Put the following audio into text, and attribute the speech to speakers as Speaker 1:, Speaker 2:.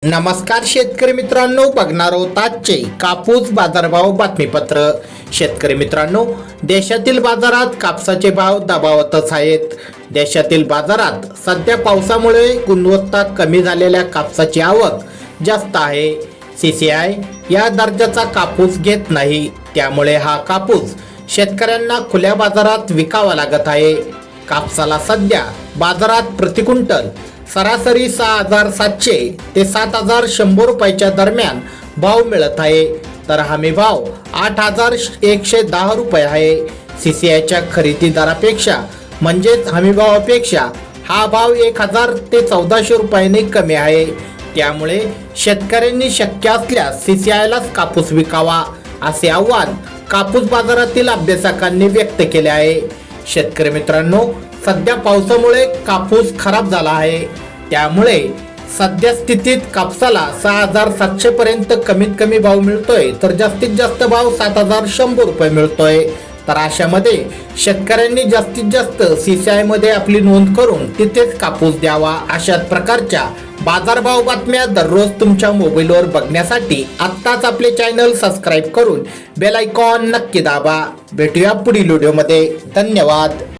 Speaker 1: नमस्कार शेतकरी मित्रांनो, बघणार आहोत आजचे कापूस बाजारभाव बातमीपत्र। शेतकरी मित्रांनो, देशातील बाजारात कापसाचे भाव दबावतच आहेत। देशातील बाजारात सध्या पावसामुळे गुणवत्ता कमी झालेल्या कापसाची आवक जास्त आहे। सीसीआय या दर्जाचा कापूस घेत नाही, त्यामुळे हा कापूस शेतकऱ्यांना खुल्या बाजारात विकावा लागत आहे। कापसाला सध्या बाजारात प्रति क्विंटल सरासरी 6,700 ते 7,100 रुपयाच्या दरम्यान भाव मिळत आहे, तर हमी भाव 8,110 रुपये आहे। सीसीआयच्या खरेदी दरापेक्षा म्हणजेच हमी भावापेक्षा हा भाव 1,000 ते 1,400 रुपयांनी कमी आहे। त्यामुळे शेतकऱ्यांनी शक्य असल्यास सीसीआयलाच कापूस विकावा, असे आव्हान कापूस बाजारातील अभ्यासकांनी व्यक्त केले आहे। शेतकरी मित्रांनो, सध्या पावसामुळे कापूस खराब झाला आहे, त्यामुळे सध्या स्थितीत कापसाला 6,700 पर्यंत कमीत कमी भाव मिळतोय, तर जास्तीत जास्त भाव 7,100 रुपये मिळतोय। तर अशामध्ये शेतकऱ्यांनी जास्तीत जास्त सीसीआय मध्ये आपली नोंद करून तिथेच कापूस द्यावा। अशाच प्रकारच्या बाजारभाव बातम्या दररोज तुमच्या मोबाईलवर बघण्यासाठी आत्ताच आपले चॅनल सबस्क्राईब करून बेल आयकॉन नक्की दाबा। भेटूया पुढील व्हिडिओमध्ये। धन्यवाद।